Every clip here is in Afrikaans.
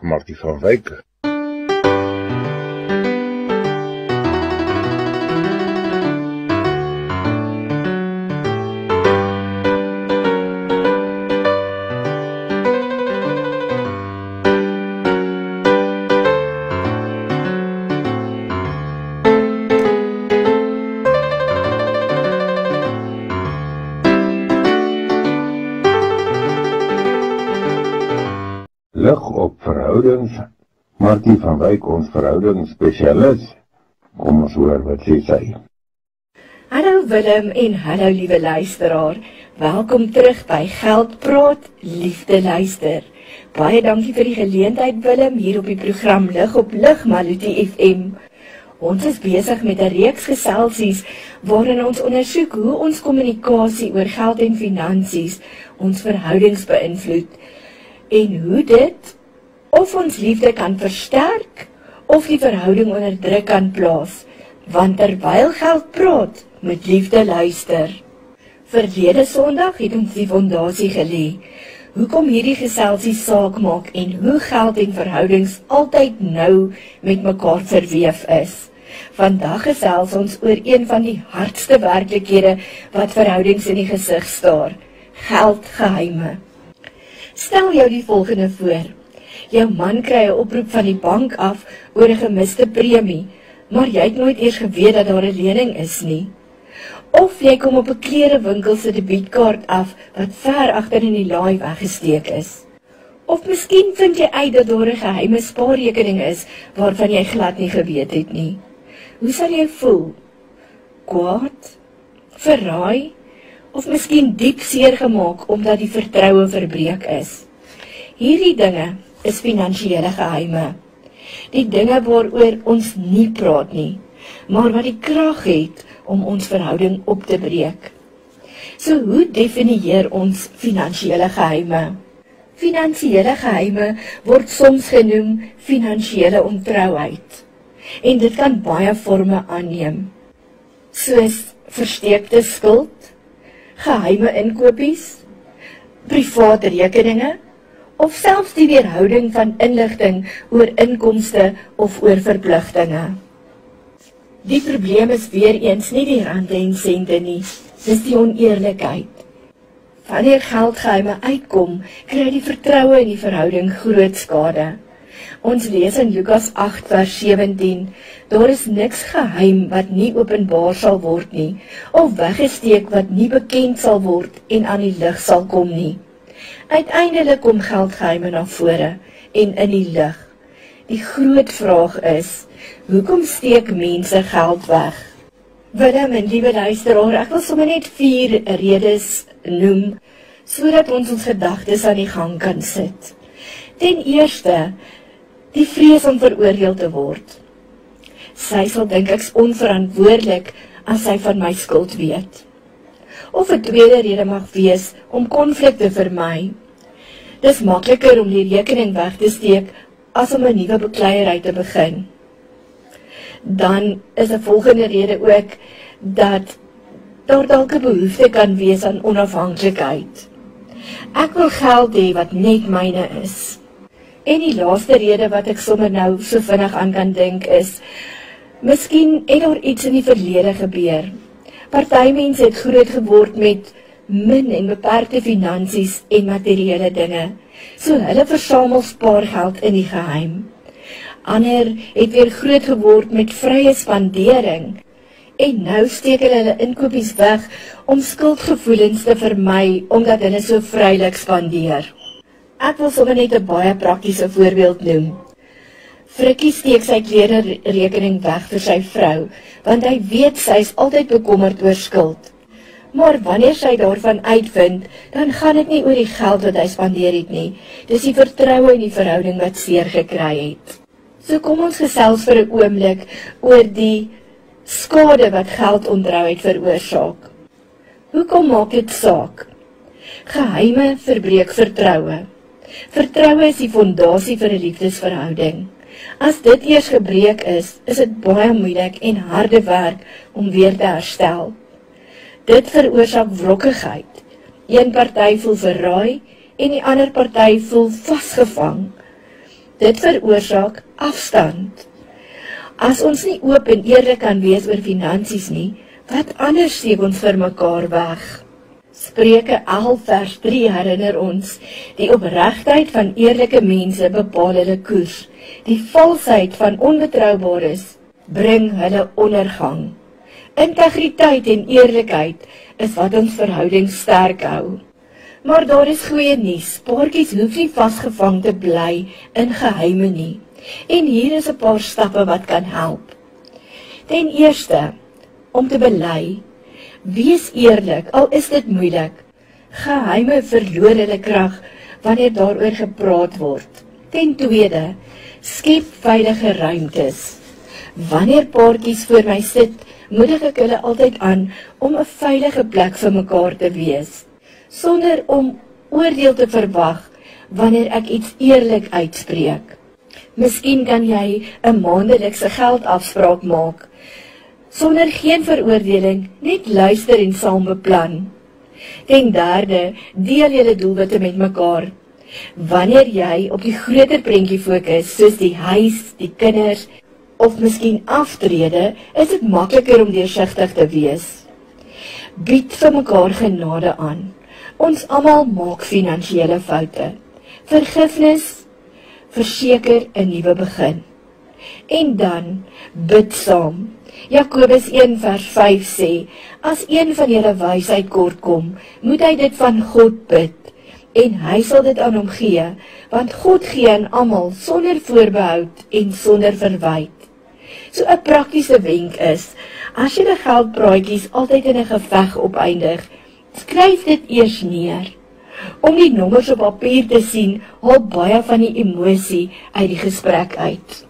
Martie van Wyk. Lig op verhoudings, Martie van Wyk, ons verhoudingsspesialist. Kom ons hoor wat sy. Hallo Willem en hallo liewe luisteraar. Welkom terug by Geld Praat, Liefde Luister. Baie dankie vir die geleentheid Willem, hier op die program Lig op Lig, Maluti FM. Ons is besig met 'n reeks geselsies waarin ons ondersoek hoe ons kommunikasie oor geld en finansies ons verhoudings beïnvloed. En hoe dit of ons liefde kan versterk, of die verhouding onder druk kan plaas, want terwyl geld praat, moet liefde luister. Verlede Sondag het ons die fondasie gelê, hoekom hierdie geselsie saak maak en hoe geld en verhoudings altyd nou met mekaar verweef is. Vandag gesels ons oor een van die hardste werklikhede wat verhoudings in die gesig staar, geldgeheime. Stel jou die volgende voor. Jou man kry 'n oproep van die bank af oor 'n gemiste premie, maar jy het nooit eers geweet dat daar 'n lening is nie. Of jy kom op 'n klerewinkel se debietkaart af wat ver agter in die laai weggesteek is. Of miskien vind jy uit dat daar 'n geheime spaarrekening is waarvan jy glad nie geweet het nie. Hoe sal jy voel? Kwaad? Verraai? Of miskien diep seer gemaak omdat die vertroue verbreek is. Hierdie dinge is finansiële geheime. Die dinge waaroor ons nie praat nie, maar wat die krag het om ons verhouding op te breek. So hoe definieer ons finansiële geheime? Finansiële geheime word soms genoem finansiële ontrouheid. En dit kan baie vorme aanneem, soos versteekte skuld, geheime inkopies, private rekeninge, of selfs die weerhouding van inligting oor inkomste of oor verpligtinge. Die probleem is weer eens nie die rande en sente nie, dis die oneerlikheid. Wanneer geldgeheime uitkom, kry die vertroue in die verhouding groot skade. Ons lees in Lukas 8 vers 17, daar is niks geheim wat nie openbaar sal word nie, of weggesteek wat nie bekend sal word en aan die lig sal kom nie. Uiteindelik kom geldgeheime na vore en in die lig. Die groot vraag is, hoekom steek mense geld weg? Willem en liewe luisteraar, ek wil sommer net 4 redes noem, sodat ons gedagtes aan die gang kan sit. Ten eerste, die vrees om veroordeel te word. Sy sal dink ek's onverantwoordelik as sy van my skuld weet. Of 'n tweede rede mag wees om konflik te vermy. Dis makliker om die rekening weg te steek as om 'n nuwe bekleierery te begin. Dan is 'n volgende rede ook dat daar dalk 'n behoefte kan wees aan onafhanklikheid. Ek wil geld hê wat net myne is. En die laaste rede wat ek sommer nou so vinnig aan kan dink is, miskien het daar iets in die verlede gebeur. Party mense het groot geword met min en beperkte finansies en materiële dinge, so hulle versamel spaargeld in die geheim. Ander het weer groot geword met vrye spandering, en nou steek hulle inkopies weg om skuldgevoelens te vermy, omdat hulle so vrylik spandeer. Ek wil sommer net 'n baie praktiese voorbeeld noem. Frikkie steek sy klererekening weg vir sy vrou, want hy weet sy is altyd bekommerd oor skuld. Maar wanneer sy daarvan uitvind, dan gaan dit nie oor die geld wat hy spandeer het nie, dis die vertroue in die verhouding wat seer gekry het. So kom ons gesels vir 'n oomblik oor die skade wat geldonttrouheid veroorsaak. Hoekom maak dit saak? Geheime verbreek vertroue. Vertroue is die fondasie vir 'n liefdesverhouding. As dit eers gebreek is dit baie moeilik en harde werk om weer te herstel. Dit veroorsaak wrokkigheid. Een party voel verraai en die ander party voel vasgevang. Dit veroorsaak afstand. As ons nie oop en eerlik kan wees oor finansies nie, wat anders steek ons vir mekaar weg? Spreuke 11 vers 3 herinner ons, die opregtheid van eerlike mense bepaal hulle koers. Die valsheid van onbetroubaares bring hulle ondergang. Integriteit en eerlikheid is wat ons verhouding sterk hou. Maar daar is goeie nuus, paartjies hoef nie vasgevang te bly in geheime nie. En hier is 'n paar stappe wat kan help. Ten eerste, om te bely, wees eerlik, al is dit moeilik. Geheime verloor hulle krag wanneer daaroor gepraat word. Ten tweede, skep veilige ruimtes. Wanneer paartjies voor my sit, moedig ek hulle altyd aan om 'n veilige plek vir mekaar te wees, sonder om oordeel te verwag wanneer ek iets eerlik uitspreek. Miskien kan jy 'n maandelikse geldafspraak maak, sonder geen veroordeling, net luister en saam beplan. Ten derde, deel julle doelwitte met mekaar. Wanneer jy op die groter prentjie fokus, soos die huis, die kinders, of miskien aftrede, is dit makliker om deursigtig te wees. Bied vir mekaar genade aan. Ons almal maak finansiële foute. Vergifnis verseker 'n nuwe begin. En dan, bid saam. Jakobus 1 vers 5 sê, as een van julle wysheid kort kom, moet hy dit van God bid, en hy sal dit aan hom gee, want God gee aan almal sonder voorbehoud en sonder verwyte. So 'n praktiese wenk is, as jy die geldpraatjies altyd in 'n geveg opeindig, skryf dit eers neer. Om die nommers op papier te sien, haal baie van die emosie uit die gesprek uit.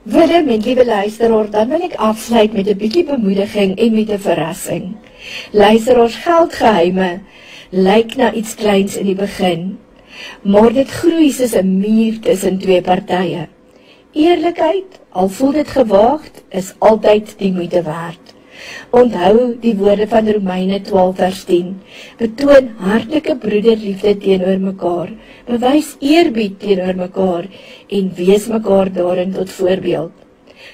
Willem en liewe luisteraar, dan wil ek afsluit met 'n bietjie bemoediging en met 'n verrassing. Luisteraars, geldgeheime lyk na iets kleins in die begin, maar dit groei soos 'n muur tussen twee partye. Eerlikheid, al voel dit gewaagd, is altyd die moeite werd. Onthou die woorde van Romeine 12 vers 10. Betoon hartlike broederliefde teenoor mekaar, bewys eerbied teenoor mekaar en wees mekaar daarin tot voorbeeld.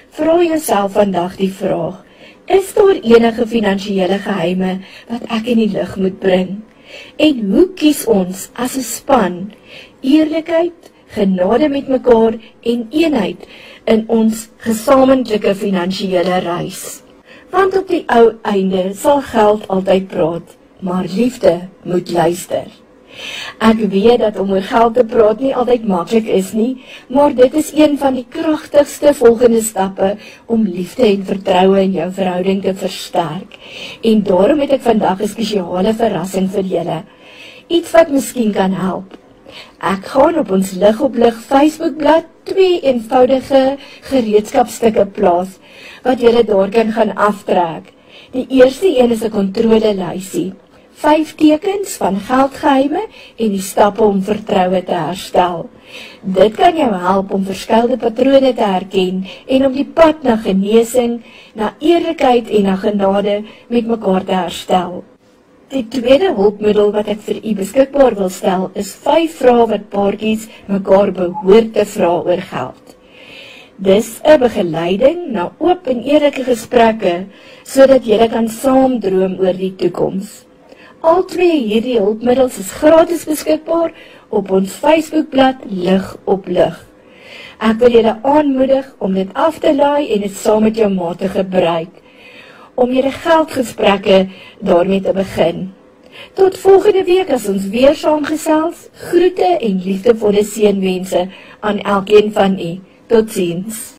Vra jouself vandag die vraag, is daar enige finansiële geheime wat ek in die lig moet bring? En hoe kies ons as 'n span eerlikheid, genade met mekaar en eenheid in ons gesamentlike finansiële reis? Want op die ou einde sal geld altyd praat, maar liefde moet luister. Ek weet dat om oor geld te praat nie altyd maklik is nie, maar dit is een van die kragtigste volgende stappe om liefde en vertroue in jou verhouding te versterk. En daarom het ek vandag 'n spesiale verrassing vir julle. Iets wat miskien kan help. Ek gaan op ons Lig op Lig Facebookblad 2 eenvoudige gereedskapstukke plaas, wat julle daar kan gaan aftrek. Die eerste een is 'n kontrolelysie. 5 tekens van geldgeheime en die stappe om vertroue te herstel. Dit kan jou help om verskeie patrone te herken en om die pad na genesing, na eerlikheid en na genade met mekaar te herstel. Die tweede hulpmiddel wat ek vir u beskikbaar wil stel, is 5 vrae wat paartjies mekaar behoort te vra oor geld. Dis 'n begeleiding na oop en eerlike gesprekke, sodat julle kan saam droom oor die toekoms. Al 2 hierdie hulpmiddels is gratis beskikbaar op ons Facebookblad Lig op Lig. Ek wil julle aanmoedig om dit af te laai en dit saam met jou maat te gebruik, om julle geldgesprekke daarmee te begin. Tot volgende week as ons weer saamgesels. Groete en liefdevolle seënwense aan elkeen van u. Totsiens.